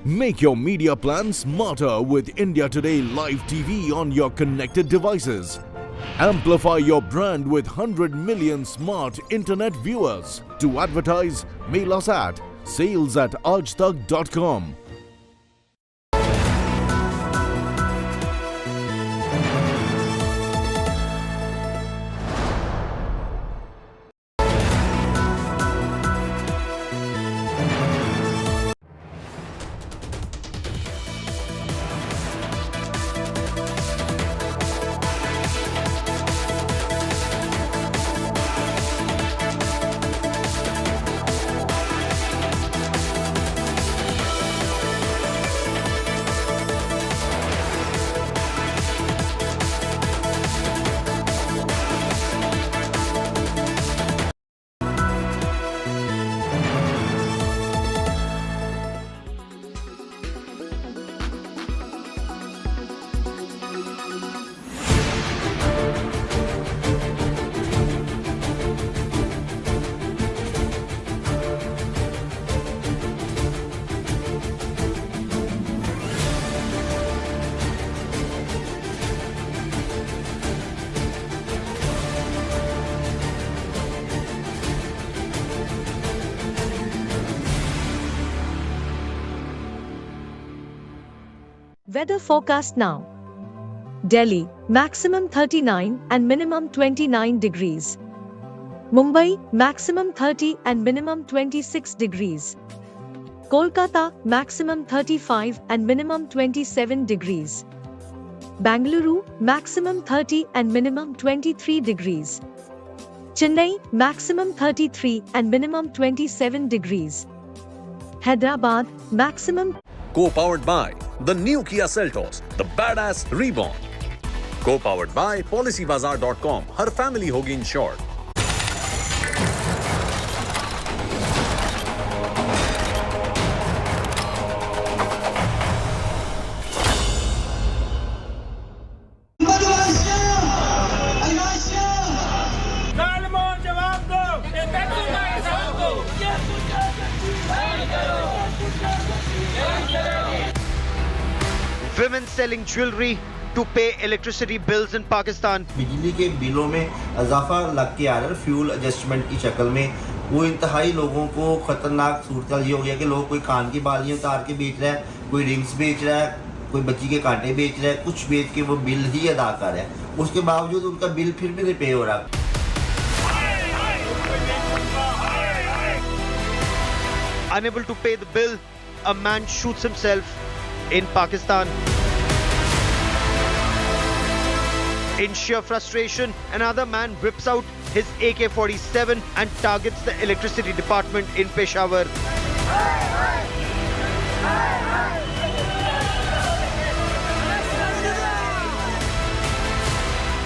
Make your media plan smarter with India Today Live TV on your connected devices. Amplify your brand with 100 million smart internet viewers. To advertise, mail us at sales@aajtak.com. Weather forecast now. Delhi, maximum 39 and minimum 29 degrees. Mumbai, maximum 30 and minimum 26 degrees. Kolkata, maximum 35 and minimum 27 degrees. Bangalore, maximum 30 and minimum 23 degrees. Chennai, maximum 33 and minimum 27 degrees. Hyderabad, maximum. Co-powered by the new Kia Seltos, the badass reborn. Co-powered by PolicyBazaar.com. Her family होगी insured. Women selling jewelry to pay electricity bills in Pakistan. बिजली के बिलों में इजाफा लग के आ रहा है फ्यूल एडजस्टमेंट की शक्ल में। वो इंतहाई लोगों को खतरनाक सूरत ये हो गया कि लोग कोई कान की बालियां उतार के बेच रहा है, कोई रिंग्स बेच रहा है, कोई बच्ची के कांटे बेच रहा है, कुछ बेच के वो बिल ही अदा कर रहा है। उसके बावजूद उनका बिल फिर भी नहीं पे हो रहा। Unable to pay the bill, a man shoots himself in Pakistan. In sheer frustration, another man whips out his AK-47 and targets the electricity department in Peshawar.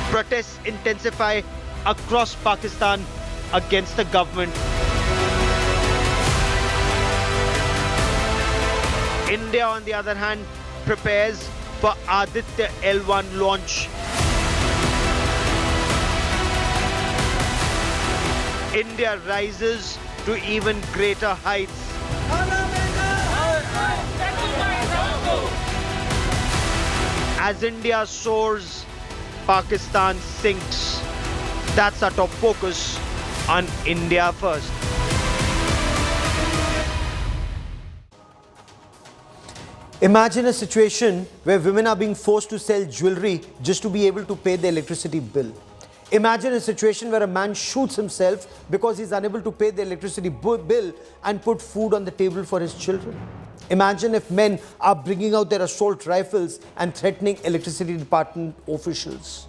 Protests intensify across Pakistan against the government. India, on the other hand, prepares for Aditya L1 launch. India rises to even greater heights. As India soars, Pakistan sinks. That's our top focus on India First. Imagine a situation where women are being forced to sell jewelry just to be able to pay the electricity bill. Imagine a situation where a man shoots himself because he's unable to pay the electricity bill and put food on the table for his children. Imagine if men are bringing out their assault rifles and threatening electricity department officials.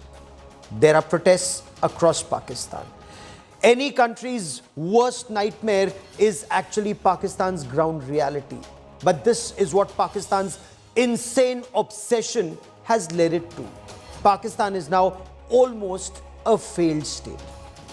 There are protests across Pakistan. Any country's worst nightmare is actually Pakistan's ground reality. But this is what Pakistan's insane obsession has led it to. Pakistan is now almost a failed state.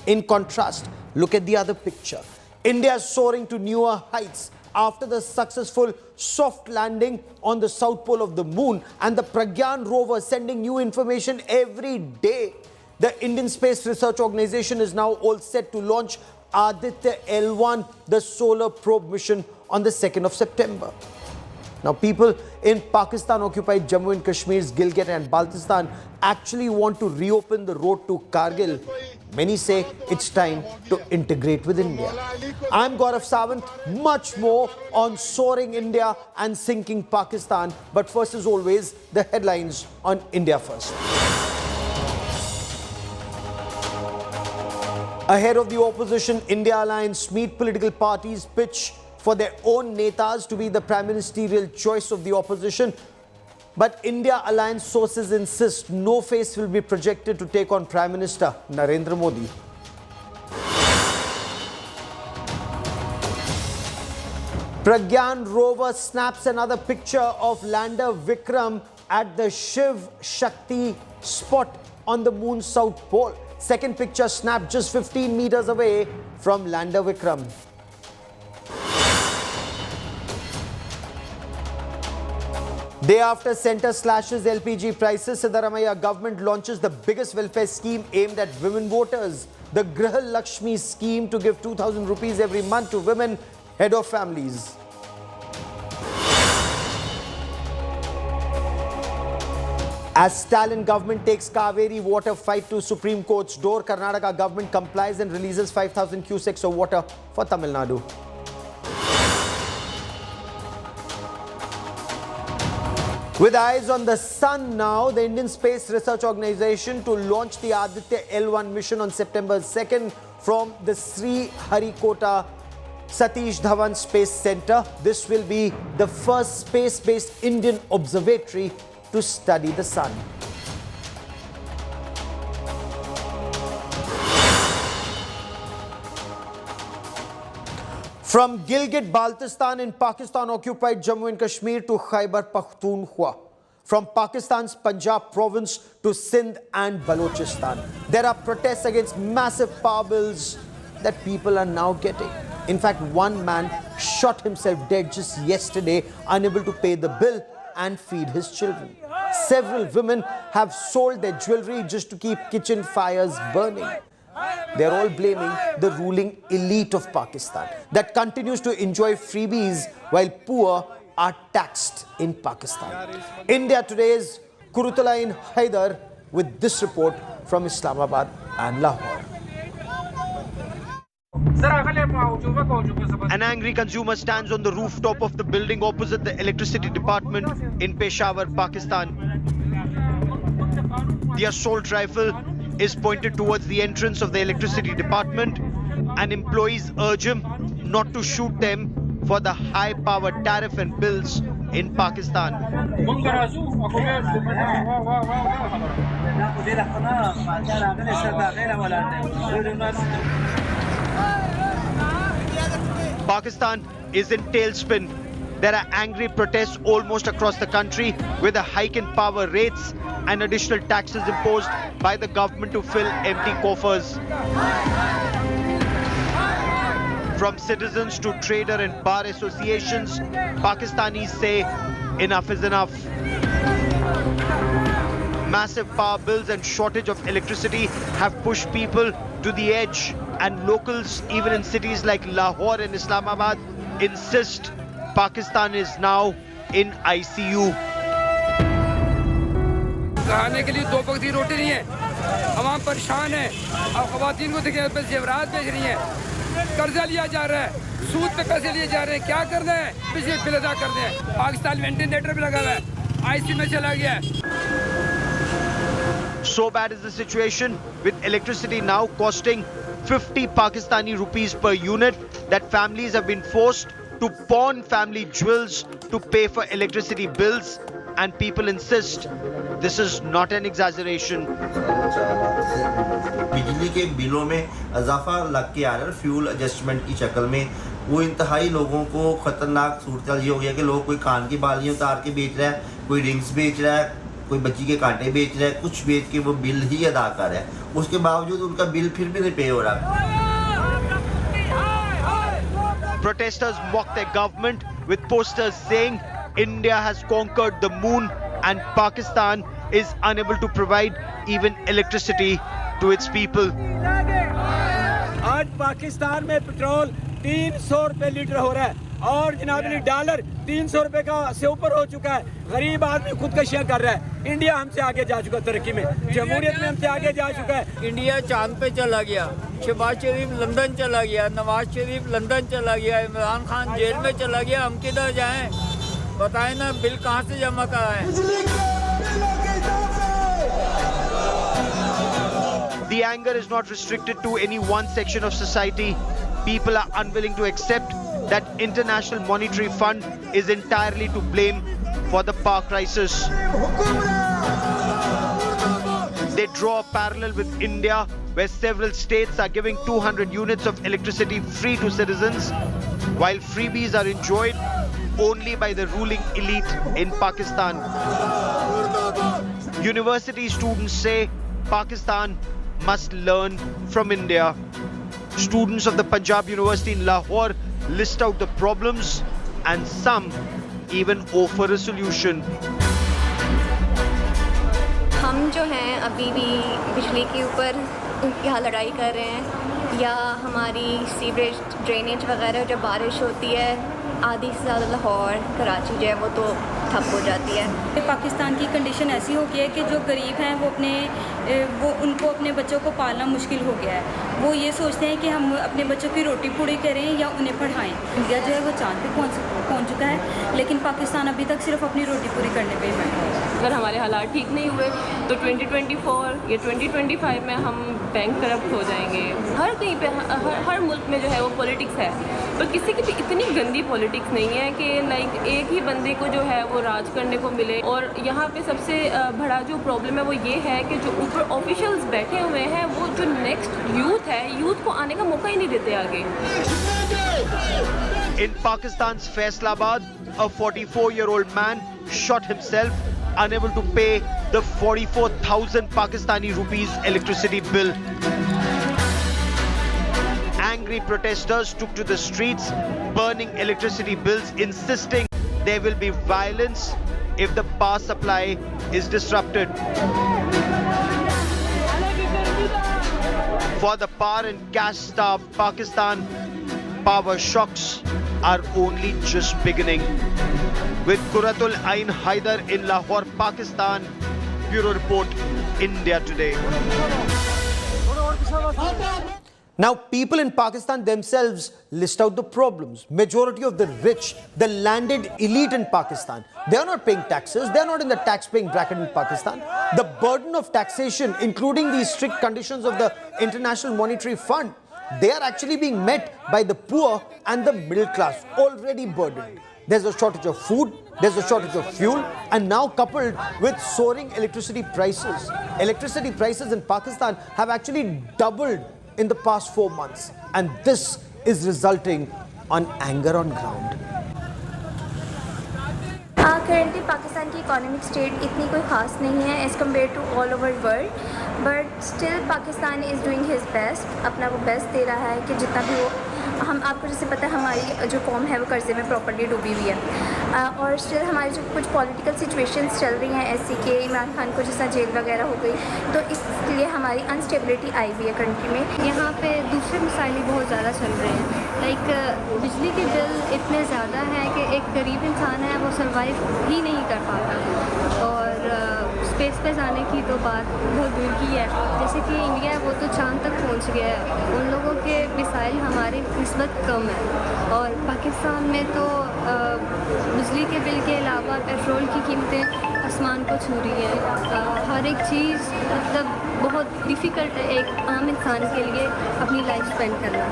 In contrast, look at the other picture. India is soaring to newer heights after the successful soft landing on the south pole of the moon and the Pragyan rover sending new information every day. The Indian Space Research Organization is now all set to launch Aditya L1, the solar probe mission, on the 2nd of September. Now, people in Pakistan-occupied Jammu and Kashmir's Gilgit and Baltistan actually want to reopen the road to Kargil. Many say it's time to integrate with India. I'm Gaurav Sawant, much more on soaring India and sinking Pakistan. But first, as always, the headlines on India First. Ahead of the opposition India alliance meet, political parties pitch for their own netas to be the prime ministerial choice of the opposition. But India alliance sources insist no face will be projected to take on Prime Minister Narendra Modi. Pragyan rover snaps another picture of lander Vikram at the Shiv Shakti spot on the moon's south pole. Second picture snapped just 15 meters away from lander Vikram. Day after centre slashes LPG prices, Siddaramaiah government launches the biggest welfare scheme aimed at women voters. The Griha Lakshmi scheme to give 2,000 rupees every month to women head of families. As Stalin government takes Kaveri water fight to Supreme Court's door, Karnataka government complies and releases 5,000 cusecs of water for Tamil Nadu. With eyes on the sun now, the Indian Space Research Organization to launch the Aditya L1 mission on September 2nd from the Sri Harikota Satish Dhawan Space Center. This will be the first space-based Indian observatory to study the sun. From Gilgit-Baltistan in Pakistan-occupied Jammu and Kashmir to Khyber Pakhtunkhwa. From Pakistan's Punjab province to Sindh and Balochistan. There are protests against massive power bills that people are now getting. In fact, one man shot himself dead just yesterday, unable to pay the bill and feed his children. Several women have sold their jewelry just to keep kitchen fires burning. They're all blaming the ruling elite of Pakistan that continues to enjoy freebies while poor are taxed in Pakistan. India Today's Kurutulain Haidar with this report from Islamabad and Lahore. An angry consumer stands on the rooftop of the building opposite the electricity department in Peshawar, Pakistan. The assault rifle is pointed towards the entrance of the electricity department, and employees urge him not to shoot them for the high power tariff and bills in Pakistan. Pakistan is in tailspin. There are angry protests almost across the country with a hike in power rates and additional taxes imposed by the government to fill empty coffers. From citizens to trader and bar associations, Pakistanis say enough is enough. Massive power bills and shortage of electricity have pushed people to the edge, and locals, even in cities like Lahore and Islamabad, insist Pakistan is now in ICU. खाने के लिए दो वक्त की रोटी नहीं है, आवाम परेशान है। अब ख़वातीन को देखिए जेवरात बेच रही हैं, कर्जा लिया जा रहा है, सूद पे पैसे लिए जा रहे हैं, क्या करना है? बिजली बिल अदा करना है। पाकिस्तान वेंटिलेटर भी लगा हुआ है, ICU में चला गया है। So bad is the situation, with electricity now costing 50 Pakistani rupees per unit, that families have been forced to pawn family jewels to pay for electricity bills, and people insist this is not an exaggeration. बिजली के बिलों में इजाफा लग के आ रहा है fuel adjustment की शक्ल में। वो इंतहाई लोगों को खतरनाक सूरत ये हो गया कि लोग कोई कान की बालियां उतार के बेच रहा है, कोई रिंग्स बेच रहा है, कोई बच्ची के कांटे बेच रहा है, कुछ बेच के वो बिल ही अदा कर रहा है। उसके बावजूद उनका बिल फिर भी नहीं पे हो रहा। Protesters mock their government with posters saying India has conquered the moon and Pakistan is unable to provide even electricity to its people. आज पाकिस्तान में पेट्रोल 300 रुपए लीटर हो रहा है। और जनाब डॉलर 300 रुपए का से ऊपर हो चुका है। गरीब आदमी खुदकशियां कर रहा है। इंडिया हमसे आगे जा चुका तरक्की में, जमहूरियत में हमसे आगे जा चुका है। इंडिया चांद पे चला गया, शहबाज शरीफ लंदन चला गया, नवाज शरीफ लंदन चला गया, इमरान खान जेल में चला गया। हम किधर जाएं? बताएं ना, बिल कहाँ से जमा कराएं? The anger is not restricted to any one section of society. People are unwilling to accept that International Monetary Fund is entirely to blame for the power crisis. They draw a parallel with India, where several states are giving 200 units of electricity free to citizens, while freebies are enjoyed only by the ruling elite in Pakistan. University students say Pakistan must learn from India. Students of the Punjab University in Lahore list out the problems and some even offer a solution. हम जो हैं अभी भी बिजली के ऊपर यहाँ लड़ाई कर रहे हैं, या हमारी सीवरेज ड्रेनेज वगैरह जब बारिश होती है आधी से ज़्यादा लाहौर कराची जो है वो तो ठप हो जाती है। पाकिस्तान की कंडीशन ऐसी हो गई है कि जो गरीब हैं वो उनको अपने बच्चों को पालना मुश्किल हो गया है। वो ये सोचते हैं कि हम अपने बच्चों की रोटी पूरी करें या उन्हें पढ़ाएं। इंडिया जो है वो चांद पे पहुंच चुका है, लेकिन पाकिस्तान अभी तक सिर्फ अपनी रोटी पूरी करने पे ही बैठा है। अगर हमारे हालात ठीक नहीं हुए तो 2024 या 2025 में हम बैंक करप्ट हो जाएंगे। हर कहीं पे हर मुल्क में जो है वो पॉलिटिक्स है, तो किसी की भी इतनी गंदी पॉलिटिक्स नहीं है कि लाइक एक ही बंदे को जो है वो राज करने को मिले। और यहाँ पे सबसे बड़ा जो प्रॉब्लम है वो ये है कि जो ऊपर ऑफिशियल्स बैठे हुए हैं वो जो नेक्स्ट यूथ को आने का मौका ही नहीं देते आगे। In Pakistan's Faisalabad, a 44-year-old man shot himself, unable to pay the 44,000 Pakistani rupees electricity bill. Angry protesters took to the streets, burning electricity bills, insisting there will be violence if the power supply is disrupted. For the power and cash-starved Pakistan, power shocks are only just beginning. With Quratul Ain Haidar in Lahore, Pakistan, Bureau Report, India Today. Now, people in Pakistan themselves list out the problems. Majority of the rich, the landed elite in Pakistan, they are not paying taxes. They are not in the tax-paying bracket in Pakistan. The burden of taxation, including these strict conditions of the International Monetary Fund, they are actually being met by the poor and the middle class, already burdened. There's a shortage of food, there's a shortage of fuel, and now coupled with soaring electricity prices. Electricity prices in Pakistan have actually doubled in the past 4 months, and this is resulting on anger on ground. Currently Pakistan की economic state इतनी कोई ख़ास नहीं है as compare to all over world, but still Pakistan is doing his best, अपना वो best दे रहा है कि जितना भी वो हम आपको जैसे पता है हमारी जो कौम है वो कर्जे में प्रॉपर्ली डूबी हुई है, और स्टिल हमारी जो कुछ पॉलिटिकल सिचुएशंस चल रही हैं ऐसी कि इमरान खान को जैसा जेल वगैरह हो गई, तो इसलिए हमारी अनस्टेबिलिटी आई हुई है कंट्री में। यहाँ पे दूसरे मसाइल भी बहुत ज़्यादा चल रहे हैं, लाइक बिजली के बिल इतने ज़्यादा हैं कि एक गरीब इंसान है वो सर्वाइव ही नहीं कर पाता, और स्पेस पे जाने की तो बात बहुत दूर की है। जैसे कि इंडिया है वो तो चांद तक पहुंच गया है, उन लोगों के मिसाइल हमारी निस्बत कम है, और पाकिस्तान में तो बिजली के बिल के अलावा पेट्रोल की कीमतें आसमान को छू रही है। हर एक चीज़ मतलब बहुत डिफ़िकल्ट है एक आम इंसान के लिए अपनी लाइफ स्पेंड करना।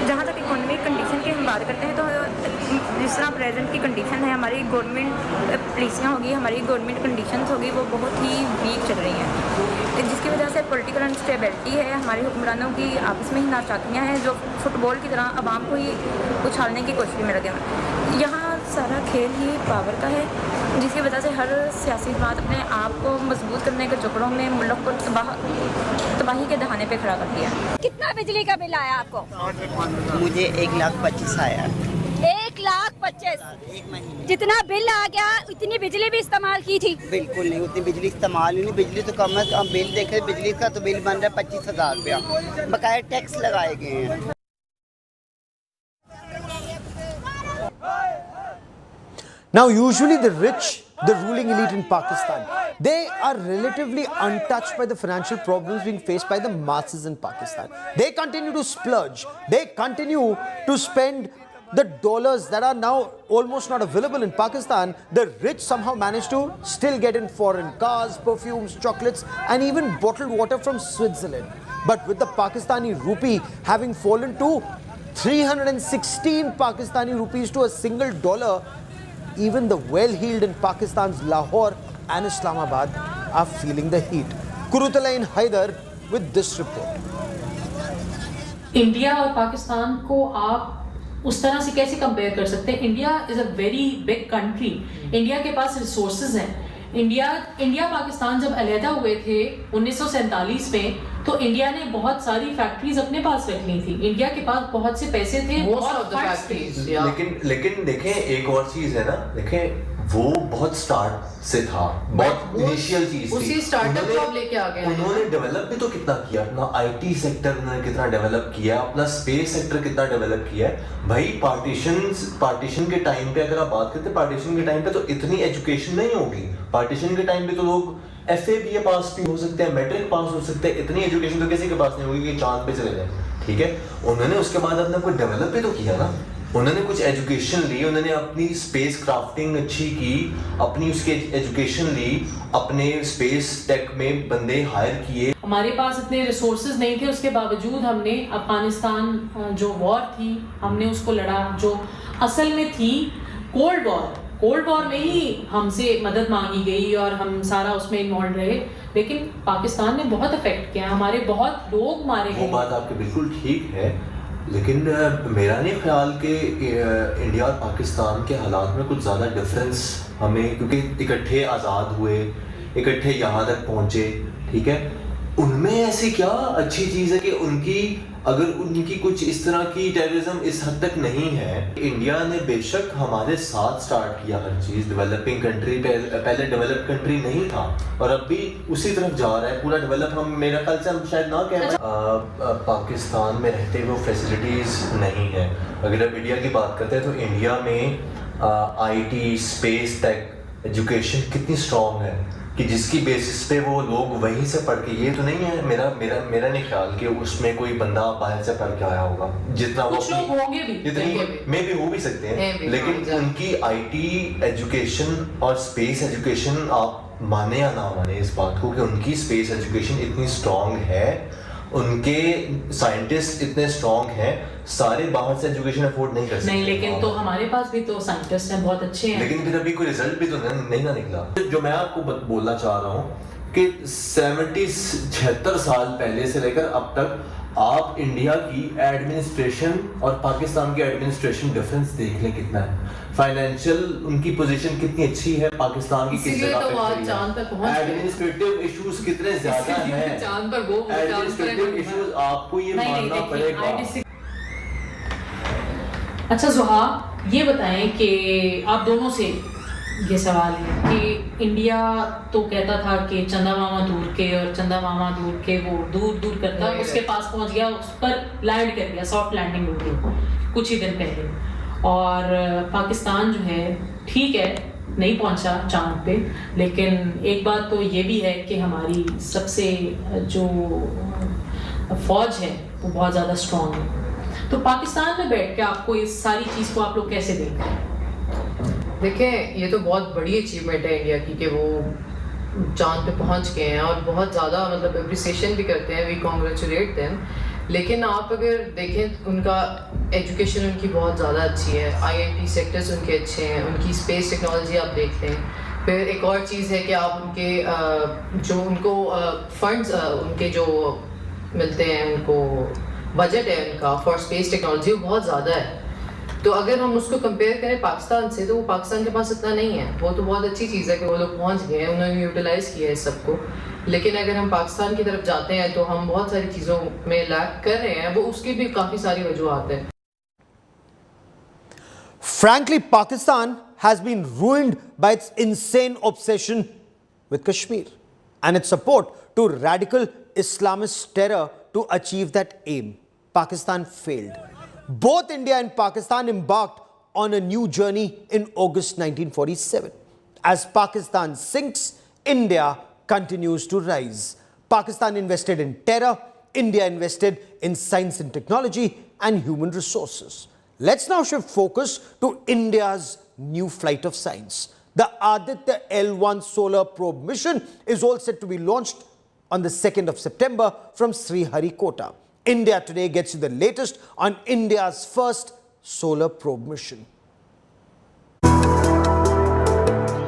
जहाँ तक इकोनॉमिक कंडीशन की हम बात करते हैं तो जिस तरह प्रेजेंट की कंडीशन है, हमारी गवर्नमेंट पॉलिसियाँ होगी, हमारी गवर्नमेंट कंडीशंस होगी, वो बहुत ही वीक चल रही हैं, जिसकी वजह से पॉलिटिकल अनस्टेबिलिटी है। हमारे हुक्मरानों की आपस में ही नाचाकियाँ हैं जो फुटबॉल की तरह आवाम को ही उछालने की कोशिश में लगे हुए। यहाँ सारा खेल ही पावर का है, जिसकी वजह से हर सियासी जमात अपने आप को मजबूत करने के चक्करों में मुल्क को तबाही के दहाने पे खड़ा कर दिया। कितना बिजली का बिल आया आपको? मुझे 1,25,000 आया। 1,25,000 जितना बिल आ गया उतनी बिजली भी इस्तेमाल की थी? बिल्कुल नहीं, उतनी बिजली इस्तेमाल नहीं। बिजली तो कम है, हम बिल देखे बिजली का तो बिल बन रहा है 25,000 रुपया, बकाया टैक्स लगाए गए हैं। Now, usually the rich, the ruling elite in Pakistan, they are relatively untouched by the financial problems being faced by the masses in Pakistan. They continue to splurge. They continue to spend the dollars that are now almost not available in Pakistan. The rich somehow manage to still get in foreign cars, perfumes, chocolates, and even bottled water from Switzerland. But with the Pakistani rupee having fallen to 316 Pakistani rupees to a single dollar, even the well-heeled in Pakistan's Lahore and Islamabad are feeling the heat. Gaurav Sawant with this report. India और पाकिस्तान को आप उस तरह से कैसे compare कर सकते हैं? India is a very big country. India के पास रिसोर्सेज हैं. इंडिया पाकिस्तान जब अलहदा हुए थे 1947 में, तो इंडिया ने बहुत सारी फैक्ट्रीज अपने पास रख ली थी. इंडिया के पास बहुत से पैसे थे. लेकिन देखें, एक और चीज है ना, देखें वो बहुत स्टार्ट से था, बहुत इनिशियल चीज थी. उसी स्टार्टअप को आप लेके आ गए. उन्होंने डेवलप भी तो कितना किया, अपना आईटी सेक्टर उन्होंने कितना डेवलप किया, अपना स्पेस सेक्टर कितना डेवलप किया है. भाई पार्टीशन के टाइम पे अगर आप बात करते हैं, पार्टीशन के टाइम पे तो इतनी एजुकेशन नहीं होगी. पार्टीशन के टाइम पे तो लोग FA BA पास भी हो सकते हैं, मैट्रिक पास हो सकते हैं. इतनी एजुकेशन तो किसी के पास नहीं होगी कि चांद पे चले जाए. ठीक है, उन्होंने उसके बाद अपना कोई डेवलप भी तो किया ना. उन्होंने कुछ एजुकेशन ली, उन्होंने अपनी स्पेस क्राफ्टिंग अच्छी की, अपनी उसकी एजुकेशन ली, अपने स्पेस टेक में बंदे हायर किए. हमारे पास इतने रिसोर्सेज नहीं थे, उसके बावजूद हमने अफगानिस्तान जो वॉर थी हमने उसको लड़ा, जो असल में थी कोल्ड वॉर में ही हमसे मदद मांगी गई और हम सारा उसमें इन्वॉल्व रहे. लेकिन पाकिस्तान ने बहुत अफेक्ट किया, हमारे बहुत लोग मारे गए. वो बात आपकी बिल्कुल ठीक है, लेकिन मेरा नहीं ख्याल कि इंडिया और पाकिस्तान के हालात में कुछ ज़्यादा डिफरेंस हमें, क्योंकि इकट्ठे आज़ाद हुए, इकट्ठे यहाँ तक पहुँचे. ठीक है, उनमें ऐसी क्या अच्छी चीज़ है कि उनकी कुछ इस तरह की टेररिज्म इस हद तक नहीं है. इंडिया ने बेशक हमारे साथ स्टार्ट किया हर चीज़, डेवलपिंग कंट्री पहले डेवलप कंट्री नहीं था और अब भी उसी तरफ जा रहा है पूरा डेवलप. हम मेरा ख्याल से हम शायद ना कह पाकिस्तान में रहते वो फैसिलिटीज़ नहीं है. अगर आप इंडिया की बात करते हैं तो इंडिया में IT स्पेस टेक एजुकेशन कितनी स्ट्रॉन्ग है कि जिसकी बेसिस पे वो लोग वहीं से पढ़ के, ये तो नहीं है मेरा नहीं ख्याल कि उसमें कोई बंदा बाहर से पढ़ के आया होगा. जितना वो होंगे भी, में भी हो भी सकते हैं, लेकिन उनकी IT एजुकेशन और स्पेस एजुकेशन, आप माने या ना माने इस बात को, कि उनकी स्पेस एजुकेशन इतनी स्ट्रॉन्ग है, उनके साइंटिस्ट इतने स्ट्रॉन्ग हैं, सारे बाहर से एजुकेशन अफोर्ड नहीं कर सकते. नहीं, लेकिन तो हमारे पास भी तो साइंटिस्ट हैं, बहुत अच्छे हैं. लेकिन फिर अभी कोई रिजल्ट भी तो नहीं ना निकला. जो मैं आपको बोलना चाह रहा हूँ कि 76 साल पहले से लेकर अब तक आप इंडिया की एडमिनिस्ट्रेशन और पाकिस्तान की एडमिनिस्ट्रेशन डिफरेंस देख लें कितना है. फाइनेंशियल उनकी पोजीशन कितनी अच्छी है, पाकिस्तान की किस जगह पे है. एडमिनिस्ट्रेटिव इश्यूज कितने ज्यादा हैं, एडमिनिस्ट्रेटिव इश्यूज आपको ये मानना पड़ेगा. अच्छा जुहा, ये बताएं कि आप दोनों से ये सवाल है कि इंडिया तो कहता था कि चंदा मामा दूर के, और चंदा मामा दूर के वो दूर करता उसके पास पहुंच गया, उस पर लैंड कर गया, सॉफ्ट लैंडिंग हो गई कुछ ही दिन पहले. और पाकिस्तान जो है ठीक है नहीं पहुंचा चांद पे, लेकिन एक बात तो ये भी है कि हमारी सबसे जो फौज है वो बहुत ज़्यादा स्ट्रॉन्ग है. तो पाकिस्तान में बैठ के आपको इस सारी चीज़ को आप लोग कैसे देखते हैं? देखें, ये तो बहुत बड़ी अचीवमेंट है इंडिया की कि वो चांद पे पहुंच गए हैं और बहुत ज़्यादा मतलब अप्रिसिएशन भी करते हैं, वी कॉन्ग्रेचुलेट देम. लेकिन आप अगर देखें उनका एजुकेशन उनकी बहुत ज़्यादा अच्छी है, IIT सेक्टर्स उनके अच्छे हैं, उनकी स्पेस टेक्नोलॉजी आप देखते हैं. फिर एक और चीज़ है कि आप उनके जो उनको फंड्स उनके जो मिलते हैं, उनको बजट है उनका फॉर स्पेस टेक्नोलॉजी वो बहुत ज़्यादा है. तो अगर हम उसको कंपेयर करें पाकिस्तान से, तो वो पाकिस्तान के पास इतना नहीं है. वो तो बहुत अच्छी चीज़ है कि वो लोग पहुंच गए हैं, उन्होंने यूटिलाइज़ किया है इस सबको. लेकिन अगर हम पाकिस्तान की तरफ जाते हैं तो हम बहुत सारी चीज़ों में लैक कर रहे हैं. वो उसकी भी काफ़ी सारी वजूहात हैं. Frankly, Pakistan has been ruined by its insane obsession with Kashmir and its support to radical Islamist terror to achieve that aim. Pakistan failed. Both India and Pakistan embarked on a new journey in August 1947. As Pakistan sinks, India continues to rise. Pakistan invested in terror, India invested in science and technology and human resources. Let's now shift focus to India's new flight of science. The Aditya L1 solar probe mission is all set to be launched on the 2nd of September from Sriharikota. India Today gets you the latest on India's first solar probe mission.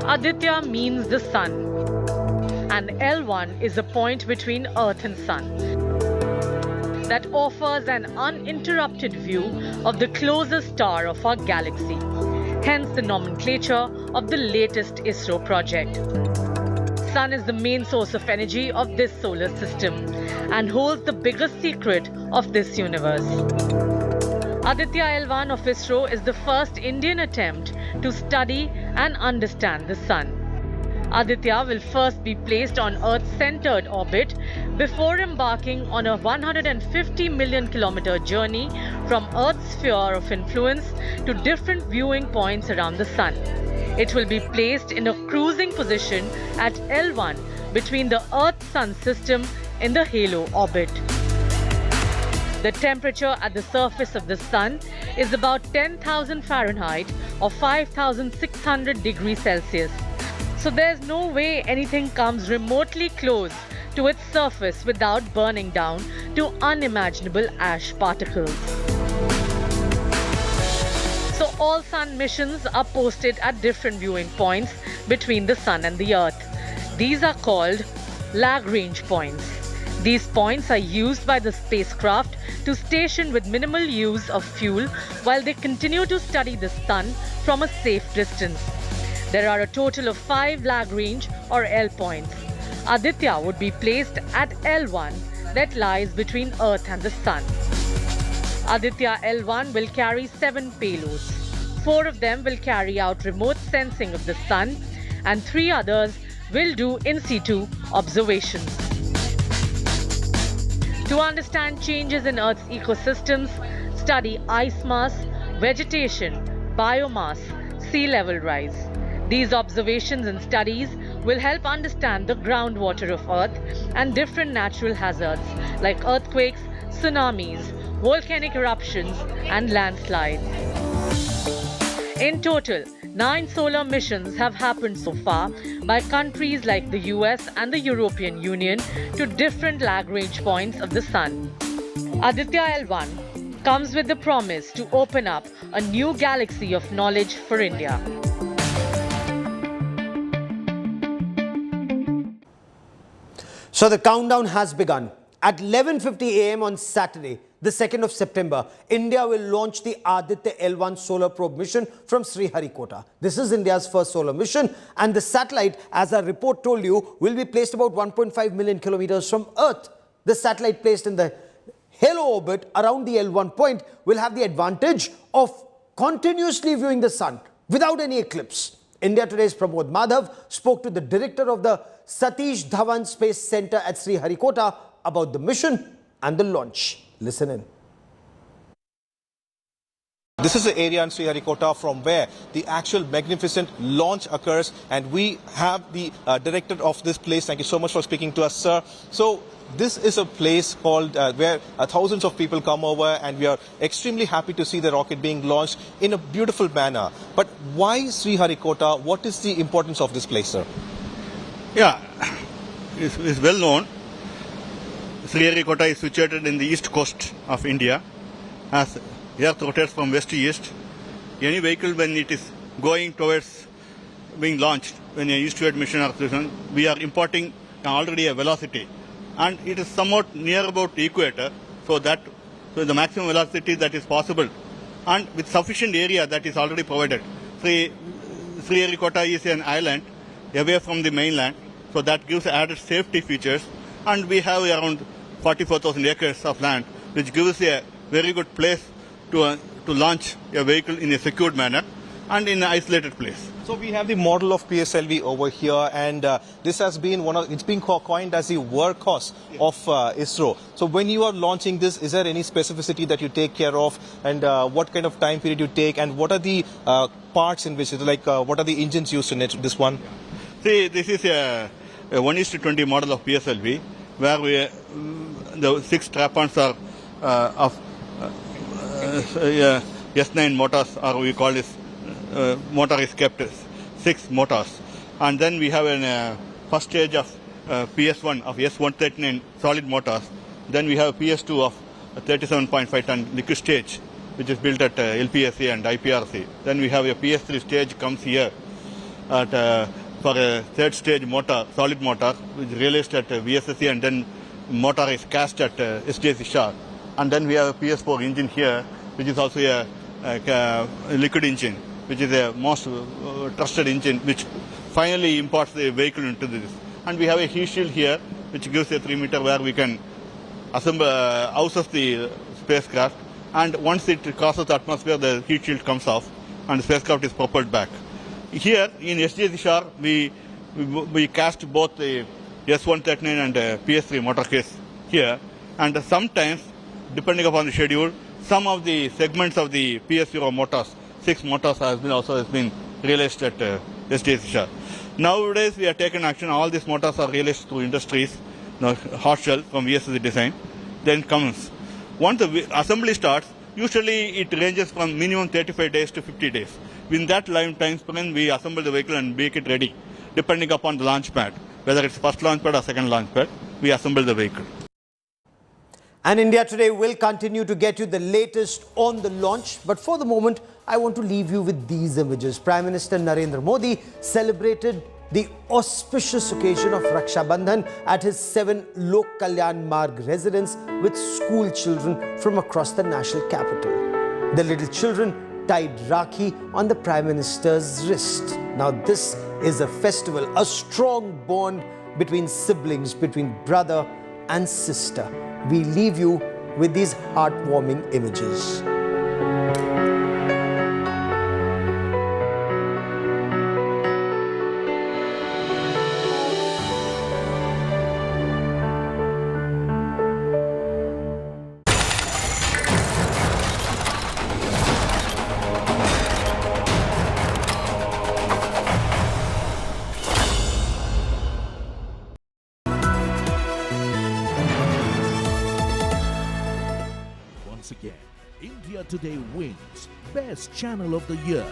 Aditya means the sun, and L1 is a point between Earth and Sun that offers an uninterrupted view of the closest star of our galaxy, hence the nomenclature of the latest ISRO project. Sun is the main source of energy of this solar system and holds the biggest secret of this universe. Aditya L1 of ISRO is the first Indian attempt to study and understand the sun. Aditya will first be placed on Earth's centered orbit before embarking on a 150 million kilometer journey from Earth's sphere of influence to different viewing points around the sun. It will be placed in a cruising position at L1 between the Earth-Sun system in the halo orbit. The temperature at the surface of the sun is about 10,000 Fahrenheit or 5,600 degrees Celsius. So there's no way anything comes remotely close to its surface without burning down to unimaginable ash particles. So all sun missions are posted at different viewing points between the sun and the earth. These are called Lagrange points. These points are used by the spacecraft to station with minimal use of fuel while they continue to study the sun from a safe distance. There are a total of 5 Lagrange or L points. Aditya would be placed at L1 that lies between Earth and the sun. Aditya L1 will carry 7 payloads. 4 of them will carry out remote sensing of the sun and 3 others will do in situ observations. To understand changes in Earth's ecosystems, study ice mass, vegetation, biomass, sea level rise. These observations and studies will help understand the groundwater of Earth and different natural hazards like earthquakes, tsunamis, volcanic eruptions and landslides. In total, 9 solar missions have happened so far by countries like the US and the European Union to different Lagrange points of the sun. Aditya L1 comes with the promise to open up a new galaxy of knowledge for India. So the countdown has begun. At 11:50 a.m. on Saturday, the 2nd of September, India will launch the Aditya L1 solar probe mission from Sriharikota. This is India's first solar mission, and the satellite, as our report told you, will be placed about 1.5 million kilometers from Earth. The satellite placed in the halo orbit around the L1 point will have the advantage of continuously viewing the sun without any eclipse. India Today's Pramod Madhav spoke to the director of the Satish Dhawan Space Center at Sriharikota about the mission and the launch. Listen in. This is the area in Sriharikota from where the actual magnificent launch occurs, and we have the director of this place. Thank you so much for speaking to us, sir. So this is a place called where thousands of people come over, and we are extremely happy to see the rocket being launched in a beautiful manner. But why Sriharikota? What is the importance of this place, sir? Yeah, it's well known. Sriharikota is situated in the east coast of India. As Earth rotates from west to east, any vehicle when it is going towards being launched, when an eastward mission or position, we are importing already a velocity, and it is somewhat near about the equator, so the maximum velocity that is possible, and with sufficient area that is already provided. Sriharikota is an island away from the mainland, so that gives added safety features, and we have around 44,000 acres of land, which gives a very good place to launch a vehicle in a secured manner. and in an isolated place. So we have the model of PSLV over here, and this has been it's been coined as the workhorse of ISRO. So when you are launching this, is there any specificity that you take care of, and what kind of time period you take, and what are the parts in which, what are the engines used in it, this one? See, this is a 1:20 model of PSLV, where the 6 strap-ons are of S9 motors, or we call this motor is kept 6 motors. And then we have a first stage of PS1 of S139 solid motors. Then we have PS2 of 37.5 ton liquid stage, which is built at LPSA and IPRC. Then we have a PS3 stage comes here at, for a third stage motor, solid motor, which is realized at VSSC, and then motor is cast at SJC Shah. And then we have a PS4 engine here, which is also a liquid engine, which is a most trusted engine, which finally imports the vehicle into this. And we have a heat shield here, which gives a 3 meter where we can assemble houses the spacecraft. And once it crosses the atmosphere, the heat shield comes off, and the spacecraft is propelled back. Here in SJC Shah, we cast both the S139 and PS3 motor case here, and sometimes, depending upon the schedule, some of the segments of the PS0 motors, 6 motors has been realized at SJC Shah. Nowadays we have taken action. All these motors are realized through industries, hot shell from VSSC design. Then comes once the assembly starts. Usually it ranges from minimum 35 days to 50 days. Within that time span, we assemble the vehicle and make it ready, depending upon the launch pad, whether it's first launch pad or second launch pad. We assemble the vehicle. And India Today will continue to get you the latest on the launch. But for the moment, I want to leave you with these images. Prime Minister Narendra Modi celebrated the auspicious occasion of Raksha Bandhan at his 7 Lok Kalyan Marg residence with school children from across the national capital. The little children tied Rakhi on the Prime Minister's wrist. Now this is a festival, a strong bond between siblings, between brother and sister. We leave you with these heartwarming images. Once again, India Today wins Best Channel of the Year.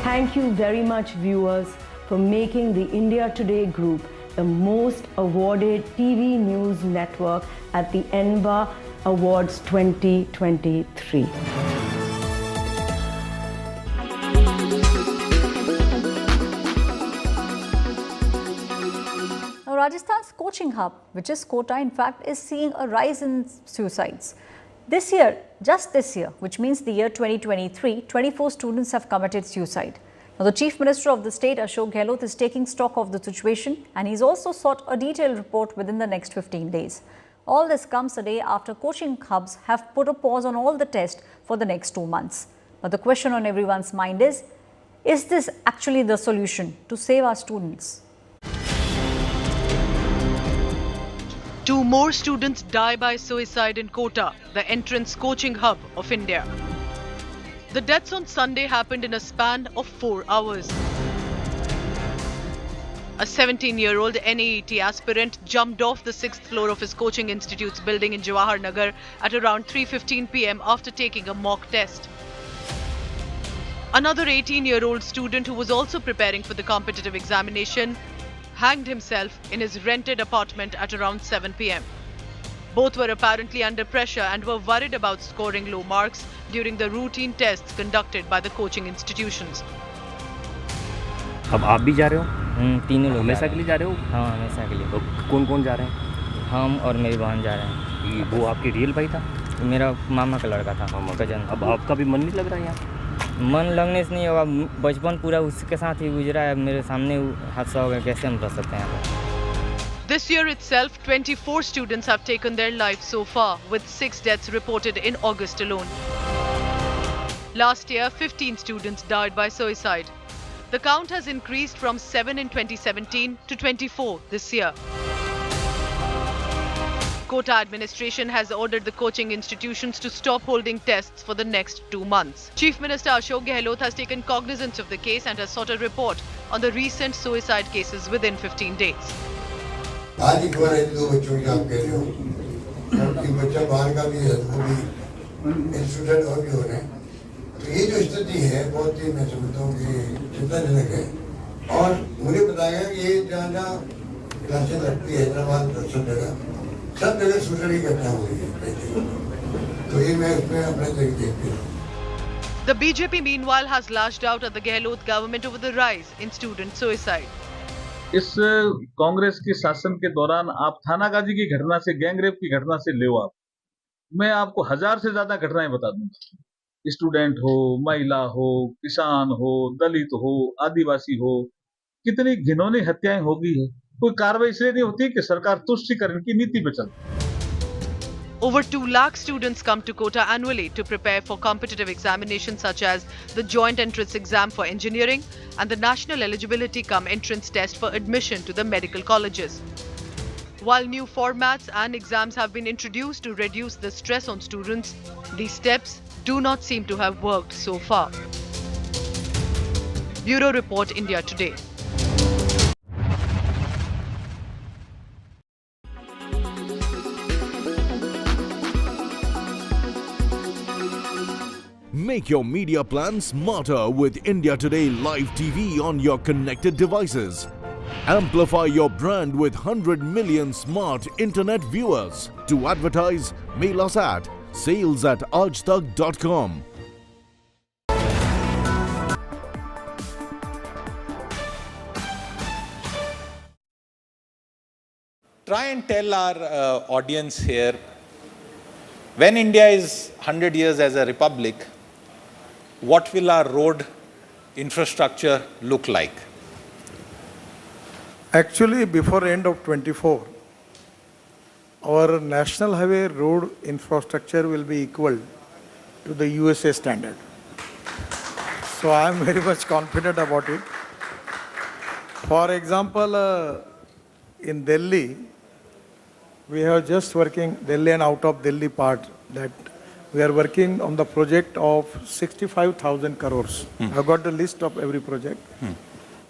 Thank you very much, viewers, for making the India Today group the most awarded TV news network at the ENVA Awards 2023. Now, Rajasthan's coaching hub, which is Kota, in fact, is seeing a rise in suicides. This year, just this year, which means the year 2023, 24 students have committed suicide. Now, the Chief Minister of the state, Ashok Gehlot, is taking stock of the situation, and he's also sought a detailed report within the next 15 days. All this comes a day after coaching hubs have put a pause on all the tests for the next 2 months. But the question on everyone's mind is this actually the solution to save our students? 2 more students die by suicide in Kota, the entrance coaching hub of India. The deaths on Sunday happened in a span of 4 hours. A 17-year-old NAET aspirant jumped off the 6th floor of his coaching institute's building in Jawahar Nagar at around 3:15 p.m. after taking a mock test. Another 18-year-old student who was also preparing for the competitive examination hanged himself in his rented apartment at around 7 p.m. Both were apparently under pressure and were worried about scoring low marks during the routine tests conducted by the coaching institutions. अब आप भी जा रहे हो? तीनों लोग हमेशा के लिए जा रहे हो? हाँ, हमेशा के लिए। तो कौन कौन जा रहे हैं? हम और मेरी बहन जा रहे हैं। वो आपकी रियल भाई था? मेरा मामा का लड़का था, कजन। अब आपका भी मन नहीं लग रहा है यहाँ? मन लगने से नहीं होगा, बचपन पूरा उसके साथ ही गुजरा है, मेरे सामने हादसा हो गया, कैसे हम रह सकते हैं यहाँ पर। This year itself, 24 students have taken their lives so far, with 6 deaths reported in August alone. Last year, 15 students died by suicide. The count has increased from 7 in 2017 to 24 this year. Kota administration has ordered the coaching institutions to stop holding tests for the next 2 months. Chief Minister Ashok Gehlot has taken cognizance of the case and has sought a report on the recent suicide cases within 15 days. आज ही खबर है 2 बच्चों की आप कह रहे हो, क्योंकि बच्चा बाहर का भी है, वो भी इंस्टीट्यूट और भी हो रहे हैं। तो ये जो स्थिति है बहुत ही, मैं समझता हूँ कि चिंताजनक है। और मुझे बताया कि ये जहाँ क्लासें लगती है हैदराबाद, सब जगह सुसाइड की घटना हो रही है। तो ये मैं उसमें अपने तरीके देखती हूँ। The BJP meanwhile has lashed out at the Gehlot government over the rise in student suicide. इस कांग्रेस के शासन के दौरान आप थानागाजी की घटना से, गैंगरेप की घटना से ले आप, मैं आपको 1000 से ज्यादा घटनाएं बता दूंगा। स्टूडेंट हो, महिला हो, किसान हो, दलित हो, आदिवासी हो, कितनी घिनौनी हत्याएं होगी है। कोई कार्रवाई इसलिए नहीं होती कि सरकार तुष्टीकरण की नीति पे चलती। Over 2 lakh students come to Kota annually to prepare for competitive examinations such as the Joint Entrance Exam for Engineering and the National Eligibility cum Entrance Test for admission to the medical colleges. While new formats and exams have been introduced to reduce the stress on students, these steps do not seem to have worked so far. Bureau Report, India Today. Make your media plan smarter with India Today Live TV on your connected devices. Amplify your brand with 100 million smart internet viewers. To advertise, mail us at sales@aajtak.com. Try and tell our audience here, when India is 100 years as a republic, what will our road infrastructure look like? Actually, before end of 24, our national highway road infrastructure will be equal to the USA standard. So I am very much confident about it. For example, in Delhi, we are just working Delhi and out of Delhi part, that we are working on the project of 65,000 crores. I've got the list of every project.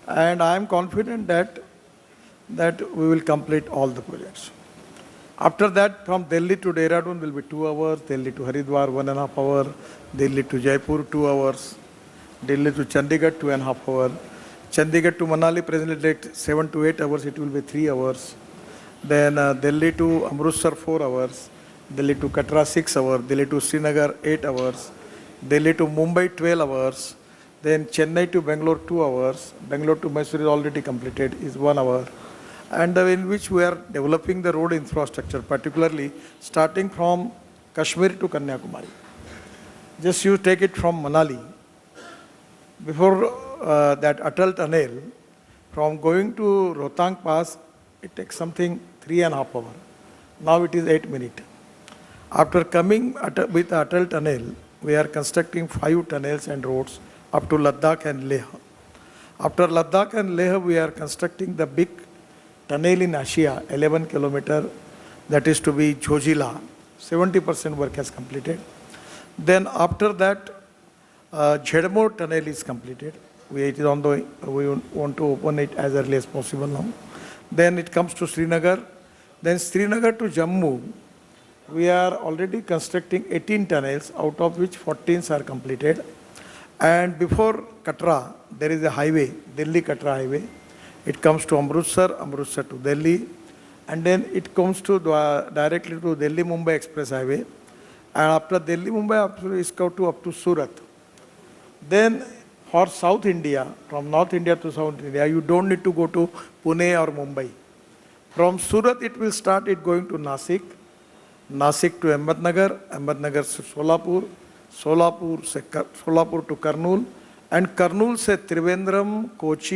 And I am confident that we will complete all the projects. After that, from Delhi to Dehradun will be 2 hours, Delhi to Haridwar 1.5 hours, Delhi to Jaipur 2 hours, Delhi to Chandigarh 2.5 hours, Chandigarh to Manali presently take 7 to 8 hours, it will be 3 hours. Then Delhi to Amritsar 4 hours, Delhi to Katra 6 hours, Delhi to Srinagar 8 hours, Delhi to Mumbai 12 hours, then Chennai to Bangalore 2 hours, Bangalore to Mysore is already completed, is 1 hour. And in which we are developing the road infrastructure, particularly starting from Kashmir to Kanyakumari. Just you take it from Manali. Before that Atal Tunnel, from going to Rohtang Pass, it takes something 3.5 hours. Now it is 8 minutes. After coming with Atal Tunnel, we are constructing 5 tunnels and roads up to Ladakh and Leh. After Ladakh and Leh, we are constructing the big tunnel in Asia, 11 kilometer, that is to be Jojila. 70% work has completed. Then after that, Jhedmore tunnel is completed. We want to open it as early as possible now. Then it comes to Srinagar. Then Srinagar to Jammu, we are already constructing 18 tunnels, out of which 14 are completed. And before Katra, there is a highway, Delhi-Katra highway. It comes to Amritsar, Amritsar to Delhi. And then it comes to directly to Delhi-Mumbai Express Highway. And after Delhi-Mumbai, it goes up to Surat. Then for South India, from North India to South India, you don't need to go to Pune or Mumbai. From Surat, it will start it going to Nasik. Nasik to Ahmednagar, Ahmednagar से सोलापुर, सोलापुर से Solapur to Kurnool, and Kurnool से त्रिवेंद्रम, कोची